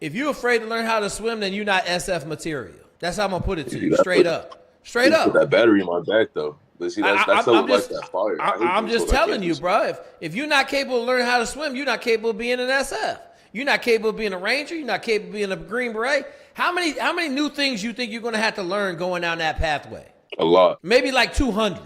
If you're afraid to learn how to swim, then you're not SF material. That's how I'm gonna put it to you, straight up. Straight up. Put that battery in my back though. But see, that's so like that fire. I'm just telling you, bro. If you're not capable of learning how to swim, you're not capable of being an SF. You're not capable of being a Ranger. You're not capable of being a Green Beret. How many new things you think you're gonna have to learn going down that pathway? A lot. Maybe like 200.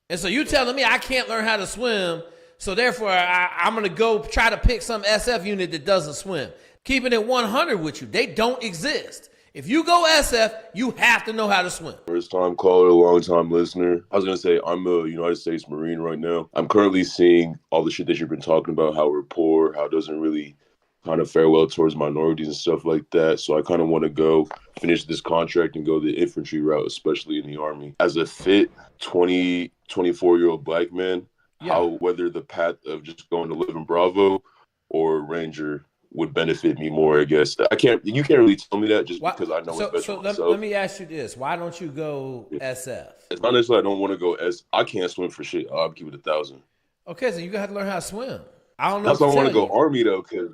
And so you telling me I can't learn how to swim, so therefore I'm gonna go try to pick some SF unit that doesn't swim. Keeping it 100 with you, they don't exist. If you go SF, you have to know how to swim. First time caller, long time listener. I was going to say, I'm a United States Marine right now. I'm currently seeing all the shit that you've been talking about, how we're poor, how it doesn't really kind of fare well towards minorities and stuff like that. So I kind of want to go finish this contract and go the infantry route, especially in the Army. As a fit 24-year-old black man, whether the path of just going to live in Bravo or Ranger would benefit me more, I guess. You can't really tell me that just because I know it better myself. Let me ask you this. Why don't you go SF? It's not necessarily I don't want to go I can't swim for shit. I'll keep it 1,000. Okay, so you got to learn how to swim. I don't know. That's why I want to go Army, though, because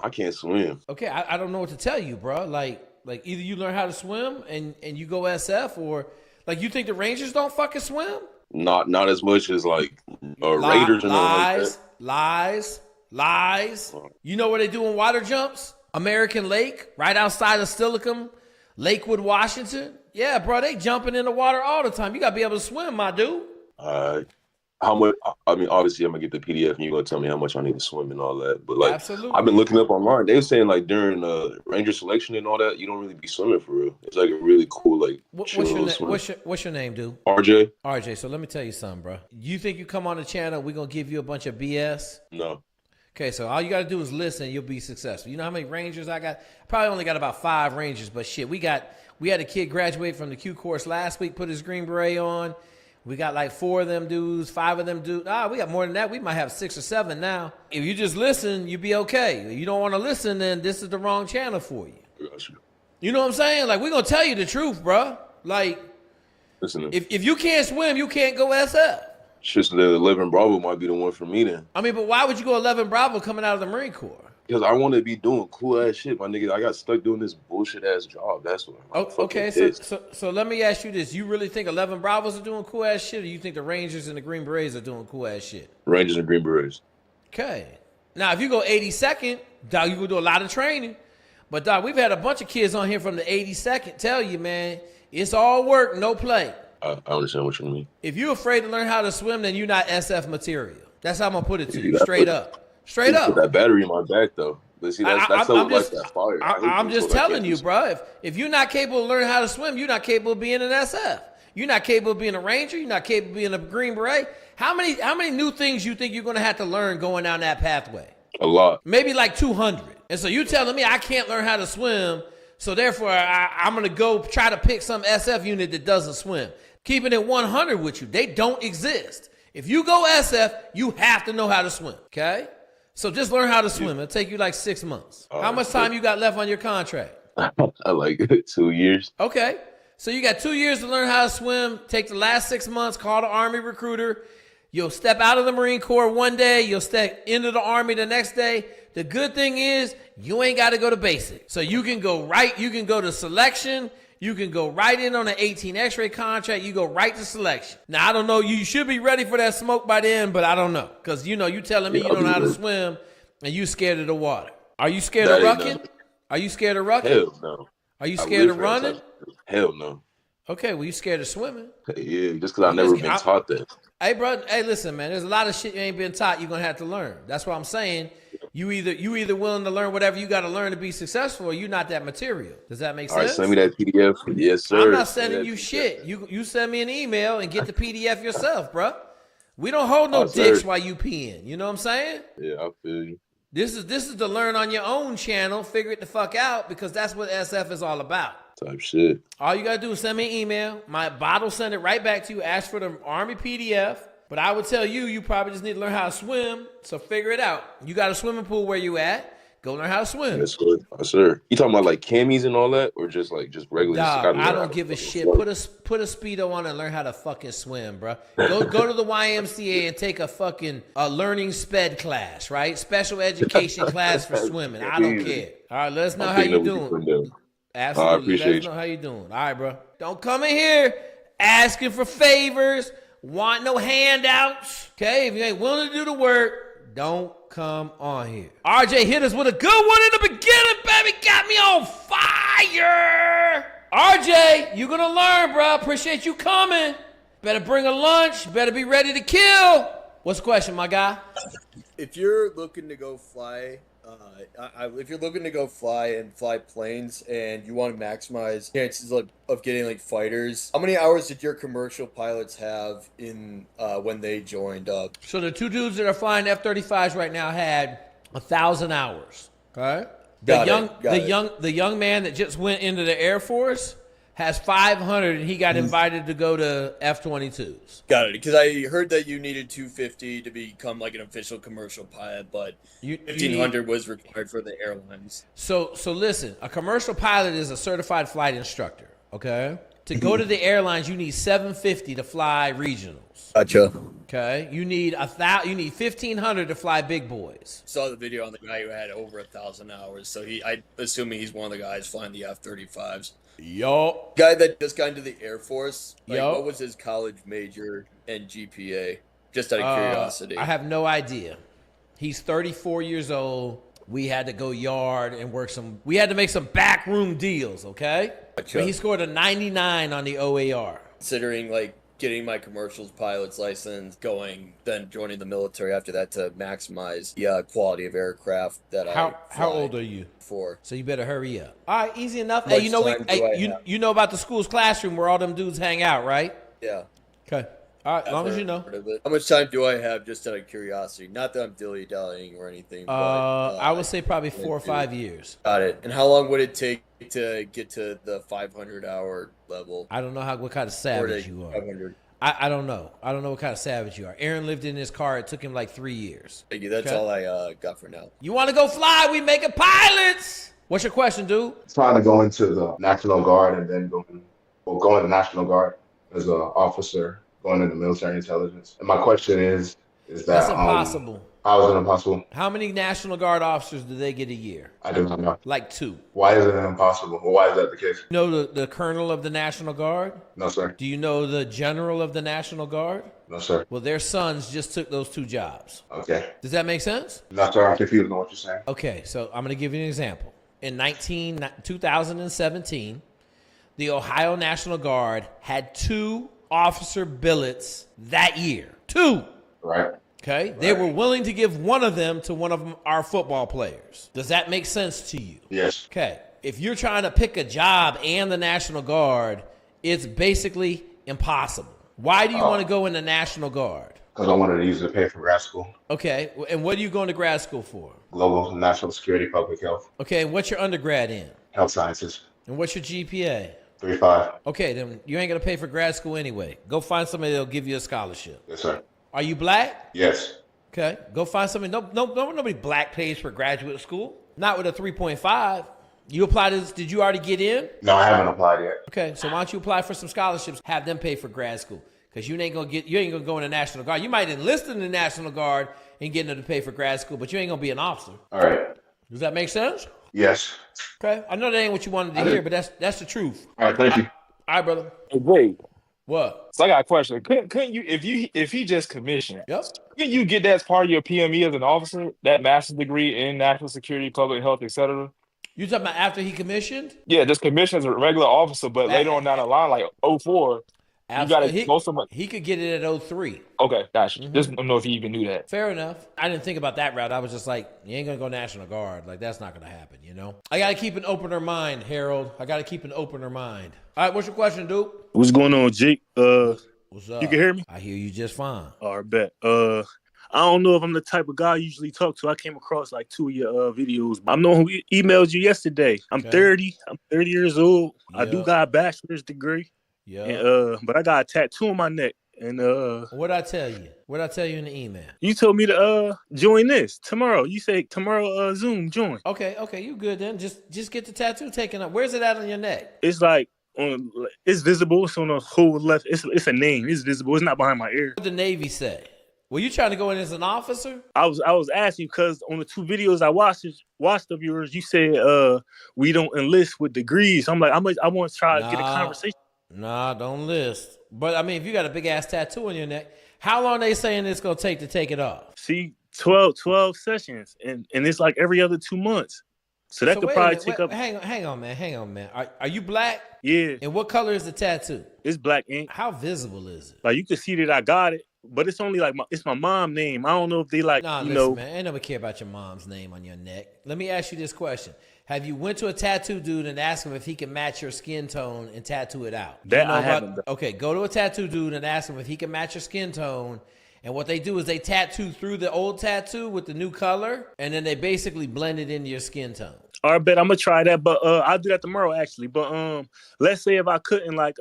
I can't swim. Okay, I don't know what to tell you, bro. Like either you learn how to swim and you go SF, or like you think the Rangers don't fucking swim? Not as much as like Raiders and Lies. You know where they doing water jumps? American Lake, right outside of Steilacoom, Lakewood, Washington. Yeah, bro, they jumping in the water all the time. You got to be able to swim, my dude. How much? I mean, obviously, I'm going to get the PDF and you're going to tell me how much I need to swim and all that. But, like, absolutely. I've been looking up online. They were saying, like, during Ranger selection and all that, you don't really be swimming for real. It's, like, a really cool, like, what's your name, dude? RJ. So let me tell you something, bro. You think you come on the channel, we're going to give you a bunch of BS? No. Okay, so all you got to do is listen, you'll be successful. You know how many Rangers I got? I probably only got about 5 Rangers, but shit, we had a kid graduate from the Q course last week, put his Green Beret on. We got like 4 of them dudes, 5 of them dudes. We got more than that. We might have 6 or 7 now. If you just listen, you'll be okay. If you don't want to listen, then this is the wrong channel for you. Gotcha. You know what I'm saying? Like, we're going to tell you the truth, bro. Like, listen, if you can't swim, you can't go SF. Just the 11 Bravo might be the one for me then. I mean, but why would you go 11 Bravo coming out of the Marine Corps? Because I want to be doing cool ass shit, my nigga. I got stuck doing this bullshit ass job. That's what. Okay, so let me ask you this: you really think 11 Bravos are doing cool ass shit, or you think the Rangers and the Green Berets are doing cool ass shit? Rangers and Green Berets. Okay. Now, if you go 82nd, dog, you will do a lot of training. But dog, we've had a bunch of kids on here from the 82nd tell you, man, it's all work, no play. I understand what you mean. If you're afraid to learn how to swim, then you're not SF material. That's how I'm gonna put it to you, straight up. Straight up. Put that battery in my back, though. But see, that's so like that fire. I'm just telling you, bro. If you're not capable of learning how to swim, you're not capable of being an SF. You're not capable of being a Ranger. You're not capable of being a Green Beret. How many new things you think you're gonna have to learn going down that pathway? A lot. Maybe like 200. And so you telling me I can't learn how to swim, so therefore I'm gonna go try to pick some SF unit that doesn't swim. Keeping it 100 with you, they don't exist. If you go SF, you have to know how to swim, okay? So just learn how to swim. It'll take you like 6 months. How much time you got left on your contract? I like 2 years. Okay. So you got 2 years to learn how to swim. Take the last 6 months, call the Army recruiter. You'll step out of the Marine Corps one day. You'll step into the Army the next day. The good thing is you ain't got to go to basic. So you can go to selection. You can go right in on an 18 X-ray contract. You go right to selection. Now, I don't know. You should be ready for that smoke by then, but I don't know. Because, you telling me you don't know how to swim and you scared of the water. Are you scared of rucking? Are you scared of rucking? Hell no. Are you scared of running? Hell no. Okay, well, you scared of swimming. Yeah, just because I've never been taught that. Hey, bro. Hey, listen, man. There's a lot of shit you ain't been taught. You're gonna have to learn. That's what I'm saying. You either willing to learn whatever you got to learn to be successful, or you're not that material. Does that make sense? All right, send me that PDF. Yes, sir. I'm not sending you shit. You send me an email and get the PDF yourself, bro. We don't hold no dicks while you peeing. You know what I'm saying? Yeah, I feel you. This is the learn on your own channel. Figure it the fuck out, because that's what SF is all about. Type shit. All you gotta do is send me an email. My bot will send it right back to you. Ask for the Army PDF. But I would tell you, you probably just need to learn how to swim. So figure it out. You got a swimming pool where you at. Go learn how to swim. Yes, sir. Yes, sir. You talking about like camis and all that, or just regular? Dog, I don't give a shit. Put a Speedo on and learn how to fucking swim, bro. Go to the YMCA and take a fucking learning sped class, right? Special education class for swimming. I don't care. All right, let us know how you doing. Absolutely. Let us know how you doing. All right, bro. Don't come in here asking for favors, want no handouts. Okay, if you ain't willing to do the work, don't come on here. RJ hit us with a good one in the beginning, baby. Got me on fire. RJ, you gonna learn, bro. Appreciate you coming. Better bring a lunch. Better be ready to kill. What's the question, my guy? If you're looking to go fly, if you're looking to go fly planes and you want to maximize chances of getting like fighters, how many hours did your commercial pilots have in when they joined up? So the two dudes that are flying F-35s right now had 1,000 hours. Okay. The young man that just went into the Air Force has 500, and he got invited to go to F-22s. Got it. Because I heard that you needed 250 to become like an official commercial pilot, but 1,500 was required for the airlines. So listen, a commercial pilot is a certified flight instructor. Okay. To go to the airlines, you need 750 to fly regionals. Gotcha. Okay. You need 1,500 to fly big boys. Saw the video on the guy who had over 1,000 hours. So I assuming he's one of the guys flying the F-35s. Yo. Guy that just got into the Air Force. Yo. What was his college major and GPA? Just out of curiosity. I have no idea. He's 34 years old. We had to go yard and we had to make some backroom deals, okay? Gotcha. But he scored a 99 on the OAR. Considering like getting my commercials pilot's license, then joining the military after that to maximize the quality of aircraft that How old are you? For. So you better hurry up. All right, easy enough. Hey, you know about the school's classroom where all them dudes hang out, right? Yeah. Okay. All right, as long as you know. How much time do I have, just out of curiosity? Not that I'm dilly-dallying or anything. I would say probably 4 or 5 years. Got it. And how long would it take to get to the 500-hour level? I don't know what kind of savage you are. 500. I don't know. I don't know what kind of savage you are. Aaron lived in his car. It took him like 3 years. Thank you. That's all I got for now. You want to go fly? We making pilots. What's your question, dude? Trying to go into the National Guard and then go in the National Guard as an officer, going into military intelligence. And my question is that that's impossible. How is it impossible? How many National Guard officers do they get a year? I do not know. Like 2. Why is it impossible? Or why is that the case? You know the colonel of the National Guard? No, sir. Do you know the general of the National Guard? No, sir. Well, their sons just took those 2 jobs. Okay. Does that make sense? No, sir. I'm confused on what you're saying. Okay, so I'm going to give you an example. In 2017, the Ohio National Guard had 2 officer billets that year. 2. Right. Okay. Right. They were willing to give one of them to one of our football players. Does that make sense to you? Yes. Okay. If you're trying to pick a job and the National Guard, it's basically impossible. Why do you want to go in the National Guard? Because I wanted to use it to pay for grad school. Okay. And what are you going to grad school for? Global National Security, Public Health. Okay. And what's your undergrad in? Health Sciences. And what's your GPA? 3.5. Okay, then you ain't gonna pay for grad school anyway. Go find somebody that'll give you a scholarship. Yes, sir. Are you black? Yes. Okay, go find somebody. Nobody black pays for graduate school. Not with a 3.5. You applied this. Did you already get in? No, I haven't applied yet. Okay, so why don't you apply for some scholarships? Have them pay for grad school, because you ain't gonna go in the National Guard. You might enlist in the National Guard and get them to pay for grad school, but you ain't gonna be an officer. All right. Does that make sense? Yes. Okay, I know that ain't what you wanted to hear, but that's the truth. All right, thank you. All right, brother. Hey, Wade. What? So I got a question. Couldn't you, if he just commissioned, Yep. couldn't you get that as part of your PME as an officer, that master's degree in national security, public health, etc.? You talking about after he commissioned? Yeah, just commissioned as a regular officer, but later on down the line, like 04, you got to go somewhere. He could get it at 03. Okay, gotcha. Just don't know if he even knew that. Fair enough. I didn't think about that route. I was just like, you ain't gonna go National Guard. Like, that's not gonna happen, you know? I gotta keep an opener mind, Harold. I gotta keep an opener mind. All right, what's your question, dude? What's going on, Jake? What's up? You can hear me? I hear you just fine. All right, bet. I don't know if I'm the type of guy you usually talk to. I came across like 2 of your videos. I know who emailed you yesterday. I'm 30. I'm 30 years old. I do got a bachelor's degree. Yeah. And, but I got a tattoo on my neck. And What'd I tell you? What'd I tell you in the email? you told me to join this tomorrow. You say tomorrow Zoom join. Okay, you good then. Just get the tattoo taken up. Where's it at on your neck? It's like it's visible. It's on the whole left. It's a name. It's visible. It's not behind my ear. What did the Navy say? Were you trying to go in as an officer? I was asking because on the 2 videos I watched of yours, you said we don't enlist with degrees. I'm like, I want to try to get a conversation. Nah, don't list. But I mean, if you got a big ass tattoo on your neck, how long they saying it's gonna take to take it off? See, 12 sessions, and it's like every other 2 months. So that could probably take up. Hang on, man. Are you black? Yeah. And what color is the tattoo? It's black ink. How visible is it? Like you can see that I got it, but it's only like it's my mom's name. I don't know if they like, listen, man, ain't nobody care about your mom's name on your neck. Let me ask you this question. Have you went to a tattoo dude and asked him if he can match your skin tone and tattoo it out? That I haven't done. Okay, go to a tattoo dude and ask him if he can match your skin tone. And what they do is they tattoo through the old tattoo with the new color, and then they basically blend it into your skin tone. All right, bet I'm gonna try that, but I'll do that tomorrow actually. But let's say if I couldn't, like,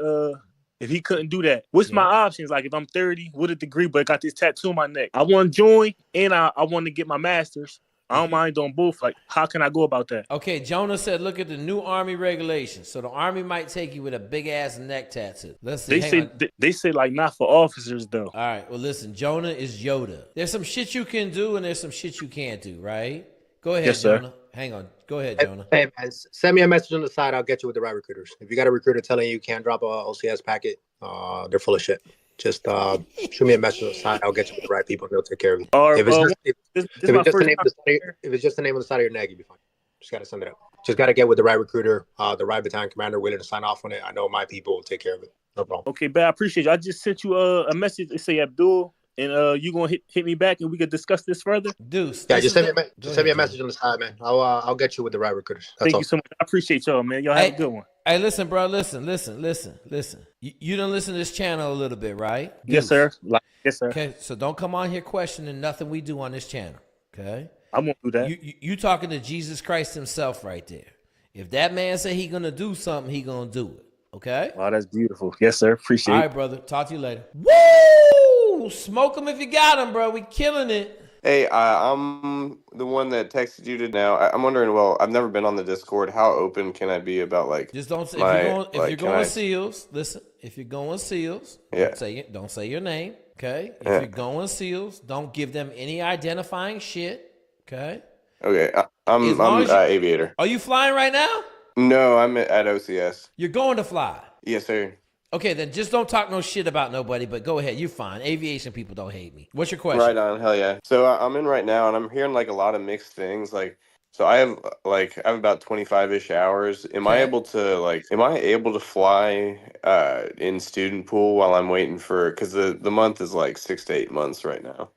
if he couldn't do that, what's my options? Like if I'm 30 with a degree but got this tattoo on my neck, I want to join and I want to get my master's. I don't mind doing both. Like, how can I go about that? Okay, Jonah said, look at the new Army regulations. So the Army might take you with a big-ass neck tattoo. Let's see. They say, like, not for officers, though. All right, well, listen, Jonah is Yoda. There's some shit you can do and there's some shit you can't do, right? Go ahead, yes, Jonah. Sir. Hang on. Go ahead, Jonah. Hey, man, send me a message on the side. I'll get you with the right recruiters. If you got a recruiter telling you can't drop a OCS packet, they're full of shit. Just shoot me a message on the side. I'll get you with the right people. They'll take care of you. If it's just the name on the side of your neck, you'll be fine. Just got to send it up. Just got to get with the right recruiter, the right battalion commander willing to sign off on it. I know my people will take care of it. No problem. Okay, but I appreciate you. I just sent you a message. It say Abdul, and you gonna hit me back, and we could discuss this further. Deuce. Yeah, just send me a message on the side, man. I'll get you with the right recruiters. Thank you so much. I appreciate y'all, man. Y'all have a good one. Hey, listen, bro. Listen. You done listen to this channel a little bit, right? Yes, sir. Yes, sir. Okay, so don't come on here questioning nothing we do on this channel. Okay. I won't do that. You talking to Jesus Christ himself right there. If that man say he gonna do something, he gonna do it. Okay. Oh, that's beautiful. Yes, sir. Appreciate it. All right, brother. Talk to you later. Woo! Smoke him if you got him, bro. We killing it. Hey, I'm the one that texted you now. I'm wondering. Well, I've never been on the Discord. How open can I be about like? Just don't say if you're going I... SEALs. Listen, if you're going SEALs, yeah. Don't say your name. Okay. If you're going SEALs, don't give them any identifying shit. Okay. Okay. I'm aviator. Are you flying right now? No, I'm at OCS. You're going to fly. Yes, sir. Okay, then just don't talk no shit about nobody, but go ahead. You're fine. Aviation people don't hate me. What's your question? Right on. Hell yeah. So I'm in right now, and I'm hearing like a lot of mixed things. Like, so I have about 25-ish hours. Am I able to fly in student pool while I'm waiting for, because the month is like 6 to 8 months right now.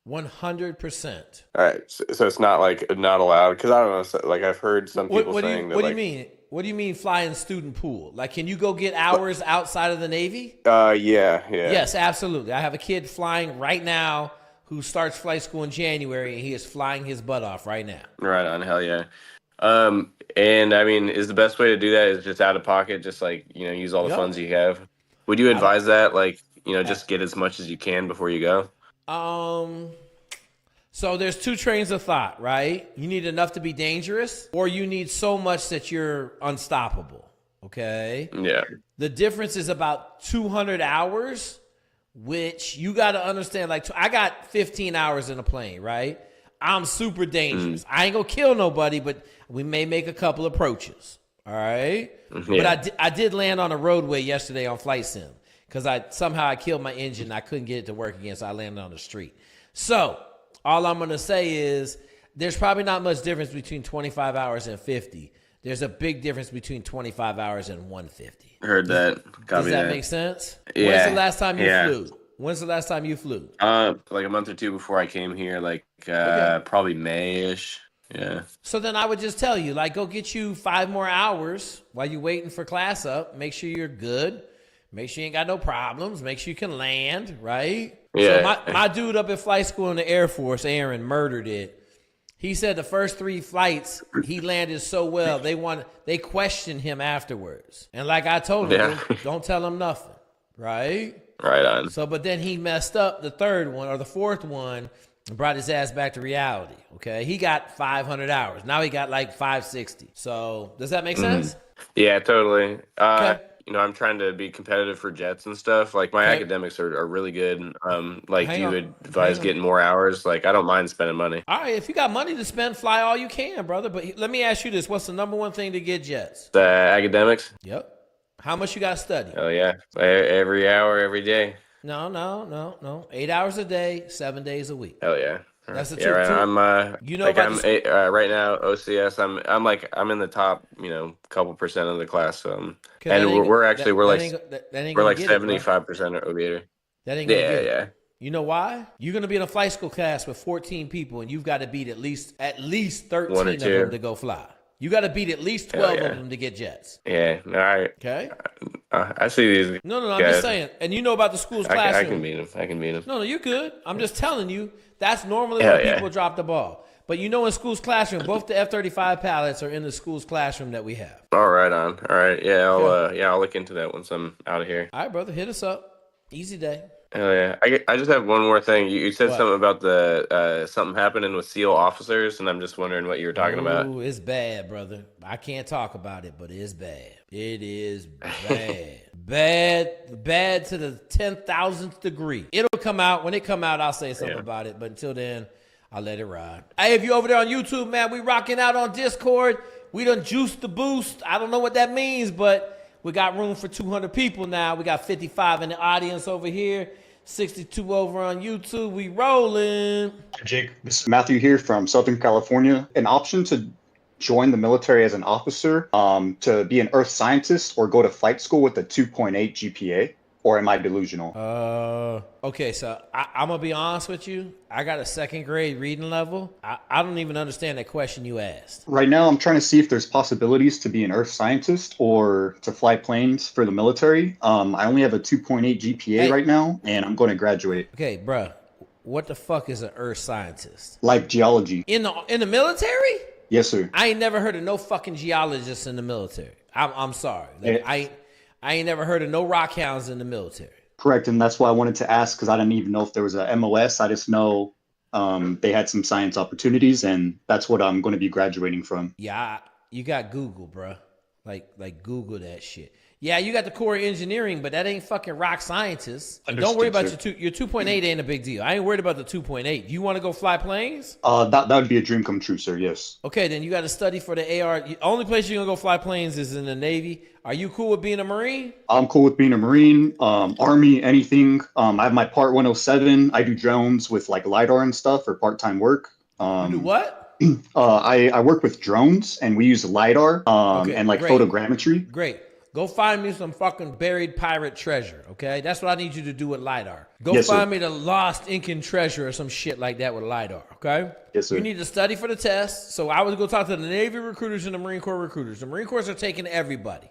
100%. All right. So it's not like not allowed, because I don't know. So, like I've heard some people saying that. What do you mean? What do you mean fly in student pool? Like, can you go get hours outside of the Navy? Yeah. Yes, absolutely. I have a kid flying right now who starts flight school in January, and he is flying his butt off right now. Right on. Hell yeah. And I mean, is the best way to do that is just out of pocket, just like, use all the funds you have? Would you advise that? Like, just get as much as you can before you go? So there's two trains of thought, right? You need enough to be dangerous, or you need so much that you're unstoppable, okay? Yeah. The difference is about 200 hours, which you got to understand. Like, I got 15 hours in a plane, right? I'm super dangerous. I ain't going to kill nobody, but we may make a couple approaches, all right? Yeah. But I did land on a roadway yesterday on Flight Sim because I killed my engine. And I couldn't get it to work again, so I landed on the street. So all I'm going to say is there's probably not much difference between 25 hours and 50. There's a big difference between 25 hours and 150. Heard that. Does that make sense? Yeah. When's the last time you flew? When's the last time you flew? Like a month or two before I came here, probably May-ish. Yeah. So then I would just tell you, go get you 5 more hours while you're waiting for class up. Make sure you're good. Make sure you ain't got no problems. Make sure you can land, right? Yeah. So my dude up at flight school in the Air Force, Aaron, murdered it. He said the first 3 flights, he landed so well, they questioned him afterwards. And like I told him, don't tell him nothing, right? Right on. So, but then he messed up the third one or the fourth one and brought his ass back to reality. Okay. He got 500 hours. Now he got like 560. So, does that make sense? Yeah, totally. Okay. You know, I'm trying to be competitive for jets and stuff. Like my Okay. academics are really good. Like, Hang do you on. advise Hang on. getting more hours? Like, I don't mind spending money. All right. If you got money to spend, fly all you can, brother. But let me ask you this. What's the number one thing to get jets? The academics? Yep. How much you got to study? Oh yeah, every hour, every day. No. 8 hours a day, 7 days a week. Hell yeah. That's the Yeah, truth. right. I'm You know like about right now OCS. I'm in the top, couple percent of the class. And we're like 75% aviator. That ain't gonna get it. Yeah. You know why? You're gonna be in a flight school class with 14 people, and you've got to beat at least 13 One or of two. them to go fly. You got to beat at least 12 of them to get jets. Yeah. All right. Okay. I see these. No. I'm just saying. And you know about the school's classroom. I can beat them. No, you're good. I'm just telling you. That's normally where people drop the ball. But you know, in school's classroom, both the F-35 pilots are in the school's classroom that we have. All right, on. All right. Yeah. I'll look into that once I'm out of here. All right, brother. Hit us up. Easy day. Hell yeah. I just have one more thing. You said something about the something happening with SEAL officers, and I'm just wondering what you were talking about. Ooh, it's bad, brother. I can't talk about it, but it's bad. It is bad. bad to the 10,000th degree. It'll come out. When it come out, I'll say something about it. But until then, I'll let it ride. Hey, if you over there on YouTube, man, we rocking out on Discord. We done juiced the boost. I don't know what that means, but we got room for 200 people now. We got 55 in the audience over here, 62 over on YouTube. We rolling. Jake, this is Matthew here from Southern California. An option to join the military as an officer, to be an earth scientist, or go to flight school with a 2.8 GPA? Or am I delusional? Okay, so I'm going to be honest with you. I got a second grade reading level. I don't even understand that question you asked. Right now, I'm trying to see if there's possibilities to be an earth scientist or to fly planes for the military. I only have a 2.8 GPA right now, and I'm going to graduate. Okay, bruh. What the fuck is an earth scientist? Like geology. In the military? Yes, sir. I ain't never heard of no fucking geologists in the military. I'm sorry. I ain't never heard of no rock hounds in the military. Correct, and that's why I wanted to ask, because I didn't even know if there was a MOS. I just know they had some science opportunities, and that's what I'm going to be graduating from. Yeah, you got Google, bro. Like Google that shit. Yeah, you got the core engineering, but that ain't fucking rock scientists. Don't worry about your 2.8 ain't a big deal. I ain't worried about the 2.8. You want to go fly planes? That would be a dream come true, sir. Yes. Okay, then you got to study for the AR. Only place you're gonna go fly planes is in the Navy. Are you cool with being a Marine? I'm cool with being a Marine, Army, anything. I have my Part 107. I do drones with like LiDAR and stuff for part-time work. You do what? I work with drones, and we use LiDAR and like photogrammetry. Great. Go find me some fucking buried pirate treasure, okay? That's what I need you to do with LiDAR. Go find me the lost Incan treasure or some shit like that with LiDAR, okay? Yes, sir. You need to study for the test. So I would go talk to the Navy recruiters and the Marine Corps recruiters. The Marine Corps are taking everybody.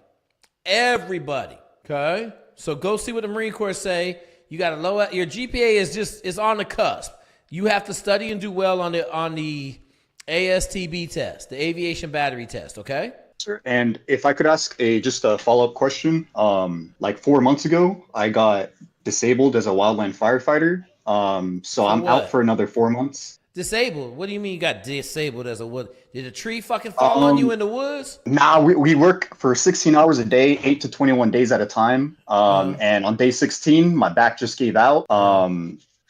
Everybody, okay? So go see what the Marine Corps say. You got your GPA is on the cusp. You have to study and do well on the ASTB test, the aviation battery test, okay? Sir. And if I could ask just a follow-up question, like 4 months ago, I got disabled as a wildland firefighter. So I'm out for another 4 months. Disabled? What do you mean you got disabled as a wood? Did a tree fucking fall on you in the woods? Nah, we work for 16 hours a day, 8 to 21 days at a time. And on day 16, my back just gave out.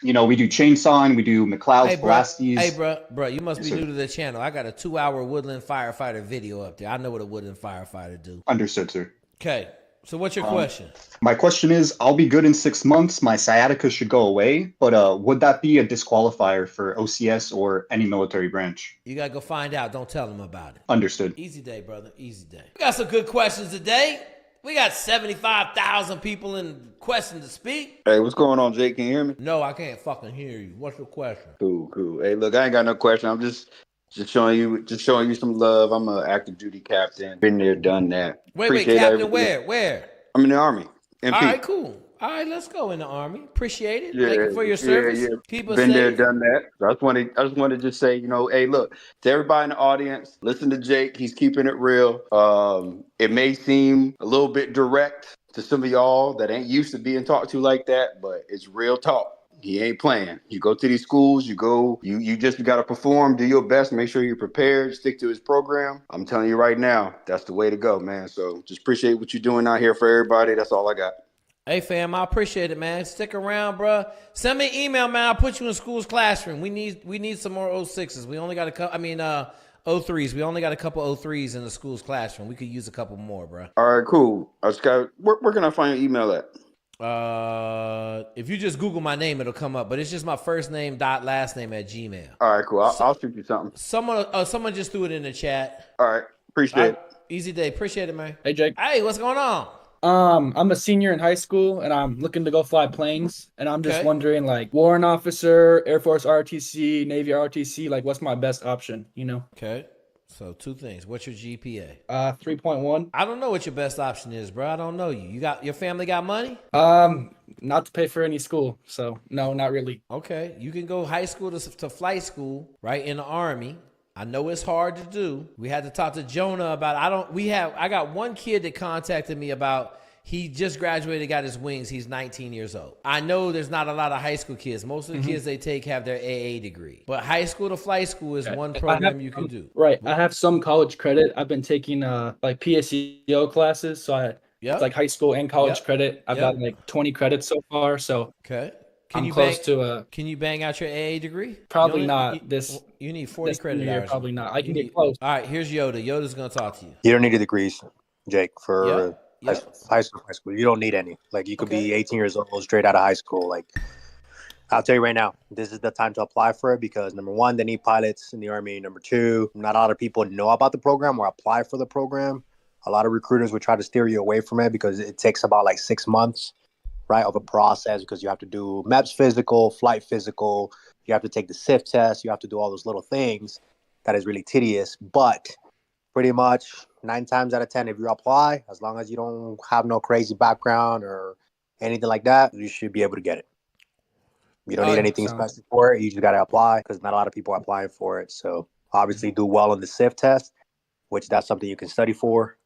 We do chainsawing, we do McLeod's, Pasties. Hey, bro, you must be new to the channel. I got a 2-hour woodland firefighter video up there. I know what a woodland firefighter do. Understood, sir. Okay, so what's your question? My question is, I'll be good in 6 months. My sciatica should go away, but would that be a disqualifier for OCS or any military branch? You got to go find out. Don't tell them about it. Understood. Easy day, brother. Easy day. We got some good questions today. We got 75,000 people in question to speak. Hey, what's going on, Jake? Can you hear me? No, I can't fucking hear you. What's your question? Cool. Hey, look, I ain't got no question. I'm just showing you some love. I'm an active duty captain. Been there, done that. Wait, Captain, where? I'm in the Army. MP. All right, cool. All right, let's go in the Army. Appreciate it. Yeah, Thank you for your service. Keep us Been there, safe. done that. So I just wanted to just say, hey, look, to everybody in the audience, listen to Jake. He's keeping it real. It may seem a little bit direct to some of y'all that ain't used to being talked to like that, but it's real talk. He ain't playing. You go to these schools, you just got to perform, do your best, make sure you're prepared, stick to his program. I'm telling you right now, that's the way to go, man. So just appreciate what you're doing out here for everybody. That's all I got. Hey, fam, I appreciate it, man. Stick around, bro. Send me an email, man. I'll put you in school's classroom. We need some more 06s. We only got a couple, 03s. We only got a couple 03s in the school's classroom. We could use a couple more, bro. All right, cool. I just got, where can I find your email at? If you just Google my name, it'll come up. But it's just my first name dot last name at Gmail. All right, cool. I'll shoot you something. Someone just threw it in the chat. All right, appreciate it. Easy day. Appreciate it, man. Hey, Jake. Hey, what's going on? I'm a senior in high school, and I'm looking to go fly planes. And I'm just wondering, like, warrant officer, Air Force RTC, Navy RTC, like, what's my best option, Okay. So 2 things. What's your GPA? 3.1. I don't know what your best option is, bro. I don't know you. Your family got money? Not to pay for any school, so no, not really. Okay. You can go high school to flight school, right, in the Army. I know it's hard to do. We had to talk to Jonah about I got one kid that contacted me about he just graduated, got his wings. He's 19 years old. I know there's not a lot of high school kids. Most of the kids they take have their AA degree. But high school to flight school is one program you can do. Right. I have some college credit. I've been taking like PSEO classes, so it's like high school and college credit. I've got like 20 credits so far, so okay. Can you bang out your AA degree? Probably not. You need 40 credit hours. Probably not. I can get close. All right, here's Yoda. Yoda's gonna talk to you. You don't need the degrees, Jake, for high school. You don't need any. Like, you could be 18 years old, straight out of high school. Like, I'll tell you right now, this is the time to apply for it because, number one, they need pilots in the Army. Number two, not a lot of people know about the program or apply for the program. A lot of recruiters would try to steer you away from it because it takes about like 6 months, right, of a process, because you have to do MEPS physical, flight physical, you have to take the SIF test, you have to do all those little things. That is really tedious, but pretty much 9 times out of 10, if you apply, as long as you don't have no crazy background or anything like that, you should be able to get it. You don't need anything special for it. You just got to apply because not a lot of people are applying for it. So obviously do well on the SIF test, which that's something you can study for.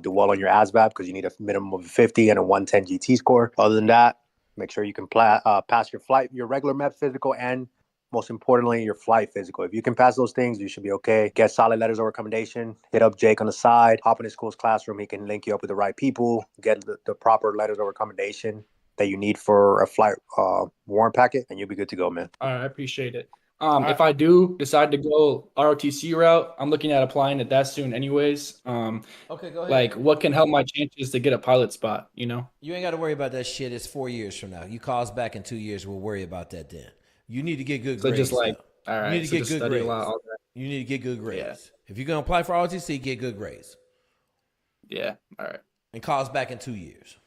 Do well on your ASVAB because you need a minimum of 50 and a 110 GT score. Other than that, make sure you can pass your regular MEP physical, and most importantly, your flight physical. If you can pass those things, you should be okay. Get solid letters of recommendation. Hit up Jake on the side. Hop in his school's classroom. He can link you up with the right people. Get the proper letters of recommendation that you need for a flight warrant packet, and you'll be good to go, man. All right, I appreciate it. If I do decide to go ROTC route, I'm looking at applying it that soon anyways. Okay, go ahead. Like, what can help my chances to get a pilot spot, You ain't got to worry about that shit. It's 4 years from now. You call us back in 2 years, we'll worry about that then. You need to get good grades. Just like, all right, you need to get good grades. All that. You need to get good grades. Yeah. If you're going to apply for ROTC, get good grades. Yeah, all right. And call us back in 2 years.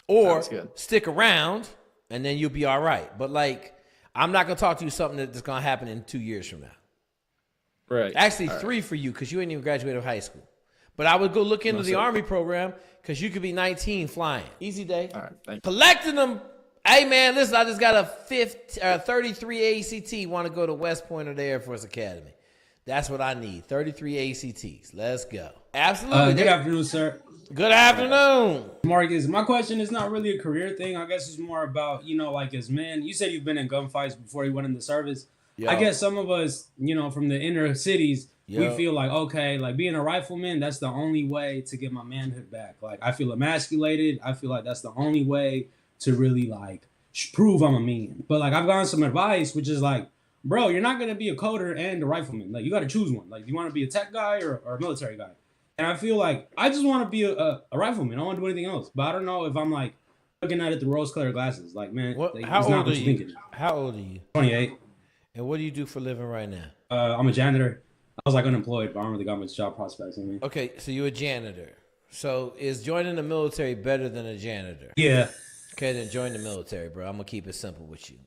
Or stick around, and then you'll be all right. But, like, I'm not going to talk to you something that's going to happen in 2 years from now. Right. Actually, 3 for you because you ain't even graduated high school. But I would go look into the Army program because you could be 19 flying. Easy day. All right, thank you. Collecting them. Hey, man, listen, I just got a 33 ACT. Want to go to West Point or the Air Force Academy. That's what I need. 33 ACTs. Let's go. Absolutely. Good afternoon, sir. Good afternoon. Marcus, my question is not really a career thing. I guess it's more about, like as men, you said you've been in gunfights before you went in the service. Yo. I guess some of us, from the inner cities, we feel like, okay, like being a rifleman, that's the only way to get my manhood back. Like, I feel emasculated. I feel like that's the only way to really, like, prove I'm a man. But, like, I've gotten some advice, which is like, bro, you're not going to be a coder and a rifleman. Like, you got to choose one. Like, you want to be a tech guy or a military guy? And I feel like I just want to be a rifleman. I don't want to do anything else. But I don't know if I'm, like, looking at it through rose-colored glasses. Like, man, how old are you? How old are you? 28. And what do you do for a living right now? I'm a janitor. I was, like, unemployed, but I don't really got much job prospects. Okay, so you're a janitor. So is joining the military better than a janitor? Yeah. Okay, then join the military, bro. I'm going to keep it simple with you.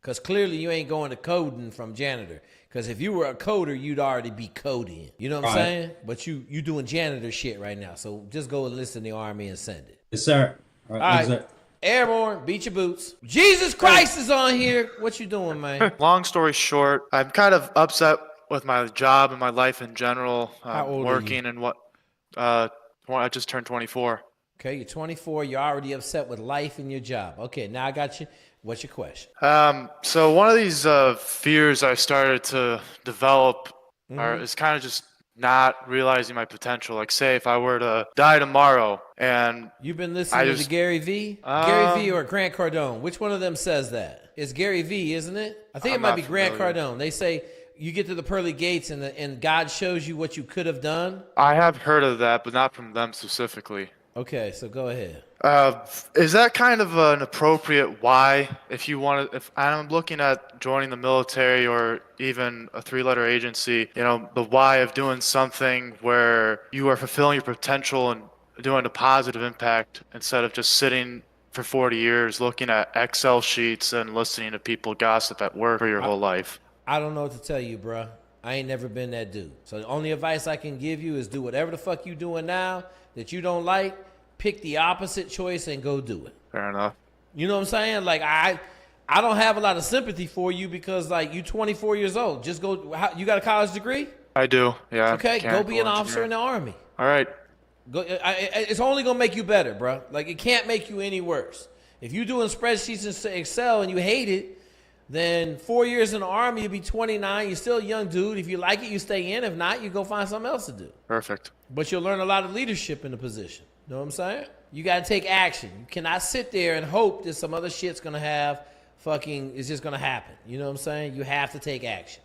Because clearly you ain't going to coding from janitor. Because if you were a coder, you'd already be coding. You know what I'm saying? But you doing janitor shit right now. So just go enlist in the Army and send it. Yes, sir. All right. Airborne, beat your boots. Jesus Christ is on here. What you doing, man? Long story short, I'm kind of upset with my job and my life in general. How old are Working you? and what? I just turned 24. Okay, you're 24. You're already upset with life and your job. Okay, now I got you. What's your question? So one of these fears I started to develop is kind of just not realizing my potential. Like, say, if I were to die tomorrow, and you've been listening to Gary V, Gary V or Grant Cardone. Which one of them says that? It's Gary V, isn't it? I think it might be Grant Cardone. They say you get to the pearly gates and God shows you what you could have done. I have heard of that, but not from them specifically. Okay, so go ahead. Is that kind of an appropriate why? If you want to, if I'm looking at joining the military or even a 3-letter agency, the why of doing something where you are fulfilling your potential and doing a positive impact instead of just sitting for 40 years looking at Excel sheets and listening to people gossip at work for your whole life. I don't know what to tell you, bruh. I ain't never been that dude. So the only advice I can give you is do whatever the fuck you doing now that you don't like. Pick the opposite choice and go do it. Fair enough. You know what I'm saying? Like I don't have a lot of sympathy for you because like you 24 years old. Just go. You got a college degree? I do. Yeah. Okay, go be an officer in the Army. All right. Go. It's only gonna make you better, bro. Like it can't make you any worse. If you're doing spreadsheets in Excel and you hate it, then 4 years in the Army, you'll be 29. You're still a young dude. If you like it, you stay in. If not, you go find something else to do. Perfect. But you'll learn a lot of leadership in the position. Know what I'm saying? You got to take action. You cannot sit there and hope that some other shit's going to it's just going to happen. You know what I'm saying? You have to take action.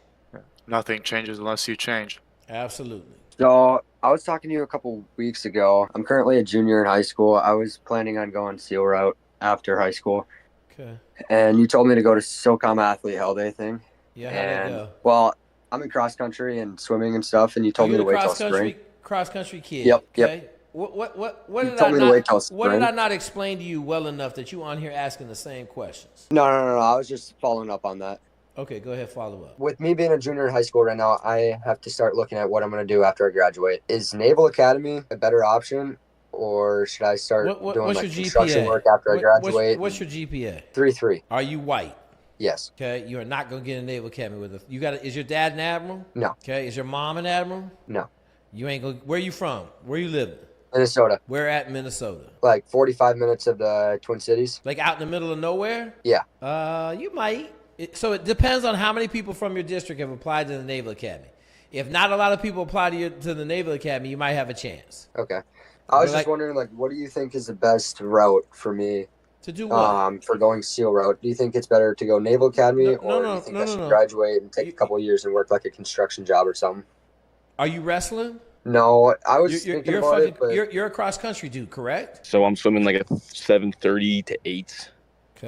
Nothing changes unless you change. Absolutely. So I was talking to you a couple weeks ago. I'm currently a junior in high school. I was planning on going SEAL route after high school. Okay. And you told me to go to SOCOM Athlete Hell Day thing. Yeah, how'd that go? Well, I'm in cross country and swimming and stuff, and you told me to wait till spring. Cross country kid. Yep. Okay? Yep. What You did told I me to not? wait till What did spring. I not explain to you well enough that you on here asking the same questions? No. I was just following up on that. Okay, go ahead, follow up. With me being a junior in high school right now, I have to start looking at what I'm going to do after I graduate. Is Naval Academy a better option, or should I start doing what's like your construction GPA? work after I graduate? What's your GPA? 3.3. Are you white? Yes. Okay, you are not gonna get a Naval Academy with a. You got. Is your dad an admiral? No. Okay, is your mom an admiral? No. You ain't go. Where you from? Where you living? Minnesota. Where at Minnesota? Like 45 minutes of the Twin Cities. Like out in the middle of nowhere? Yeah. You might. So it depends on how many people from your district have applied to the Naval Academy. If not a lot of people apply to the Naval Academy, you might have a chance. Okay. I was just wondering, like, what do you think is the best route for me? To do what? For going SEAL route. Do you think it's better to go Naval Academy, or do you think I should graduate and take a couple years and work like a construction job or something? Are you wrestling? No, I was thinking about it. But you're a cross country dude, correct? So I'm swimming like a 7:30 to 8,